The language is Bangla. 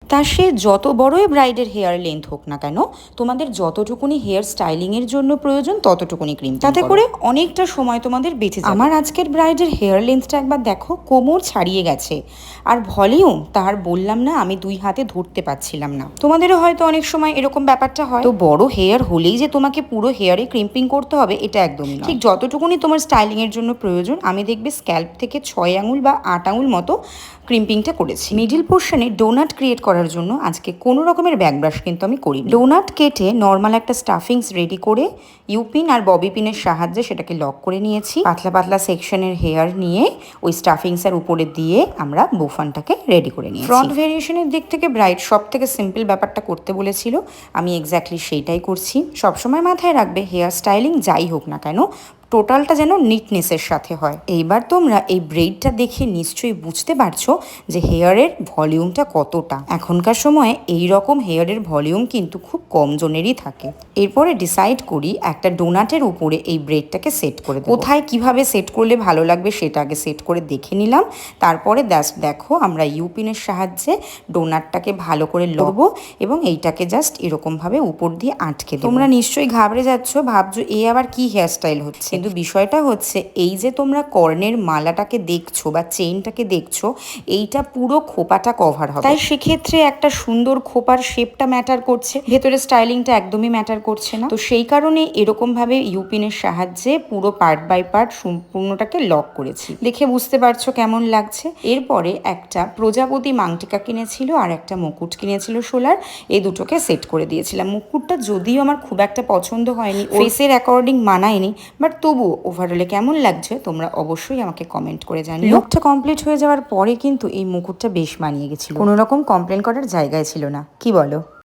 তা সে যত বড়ই ব্রাইডের হেয়ার লেন্থ হোক না কেন, তোমাদের যতটুকুনি হেয়ার স্টাইলিংয়ের জন্য প্রয়োজন ততটুকুনি ক্রিম, তাতে করে অনেকটা সময় তোমাদের বেঁচে যাবে। আমার আজকের ব্রাইডের হেয়ার লেন্থটা একবার দেখো, কোমর ছাড়িয়ে গেছে। আর ভলিউম তার বললাম না, আমি দুই হাতে ধরতে পারছিলাম না। তোমাদেরও হয়তো অনেক সময় এরকম ব্যাপারটা হয়। তো বড় হেয়ার হলেই যে তোমাকে পুরো হেয়ারে ক্রিম্পিং করতে হবে এটা একদমই নয়। ঠিক যতটুকুনি তোমার স্টাইলিংয়ের জন্য প্রয়োজন, আমি দেখবে স্ক্যাল্প থেকে 6 আঙুল বা 8 আঙুল মতো ক্রিম্পিংটা করেছি। মিডিল পোর্শনে ডোনাট ক্রিয়েট করার জন্য আজকে কোনো রকমের ব্যাক ব্রাশ কিন্তু আমি করি। ডোনাট কেটে নর্মাল একটা স্টাফিংস রেডি করে ইউপিন আর ববি পিনের সাহায্যে সেটাকে লক করে নিয়েছি। পাতলা পাতলা সেকশনের হেয়ার নিয়ে ওই স্টাফিংসের উপরে দিয়ে আমরা বুফানটাকে রেডি করে নিয়েছি। ফ্রন্ট ভেরিয়েশনের দিক থেকে ব্রাইট সব থেকে সিম্পল ব্যাপারটা করতে বলেছিল, আমি এক্স্যাক্টলি সেইটাই করছি। সবসময় মাথায় রাখবে হেয়ার স্টাইলিং যাই হোক না কেন, টোটালটা যেন নিটনেসের সাথে হয়। এইবার তোমরা এই ব্রেডটা দেখে নিশ্চয়ই বুঝতে পারছো যে হেয়ারের ভলিউমটা কতটা। এখনকার সময়ে এই রকম হেয়ারের ভলিউম কিন্তু খুব কম জনেরই থাকে। এরপরে ডিসাইড করি একটা ডোনাটের উপরে এই ব্রেডটাকে সেট করে দেবো। কোথায় কিভাবে সেট করলে ভালো লাগবে সেটা আগে সেট করে দেখে নিলাম। তারপরে দেখো আমরা ইউপিনের সাহায্যে ডোনাটটাকে ভালো করে লড়বো এবং এইটাকে জাস্ট এরকমভাবে উপর দিয়ে আটকে দেবো। তোমরা নিশ্চয়ই ঘাবড়ে যাচ্ছ, ভাবছো এই আবার কি হেয়ার স্টাইল হচ্ছে। কিন্তু বিষয়টা হচ্ছে এই যে তোমরা কর্নের মালাটাকে দেখছো বা চেইনটাকে দেখছো, এইটা পুরো খোপাটা কভার হবে। তাই সেক্ষেত্রে একটা সুন্দর খোপার শেপটা ম্যাটার করছে, ভেতরে স্টাইলিংটা একদমই ম্যাটার করছে না। তো সেই কারণে এরকম ভাবে ইউপিনের সাহায্যে পুরো পার্ট বাই পার্ট সম্পূর্ণটাকে লক করেছি। দেখে বুঝতে পারছো কেমন লাগছে। এরপরে একটা প্রজাপতি মাংটিকা কিনেছিল আর একটা মুকুট কিনেছিল সোলার, এই দুটোকে সেট করে দিয়েছিলাম। মুকুটটা যদিও আমার খুব একটা পছন্দ হয়নি, ফেসের অ্যাকর্ডিং মানায়নি, বাট তবুও ওভারঅলে কেমন লাগছে তোমরা অবশ্যই আমাকে কমেন্ট করে জানিও। লুকটা কমপ্লিট হয়ে যাওয়ার পরে কিন্তু এই মুকুটটা বেশ মানিয়ে গেছিল, কোনো রকম কমপ্লেন করার জায়গায় ছিল না, কি বলো?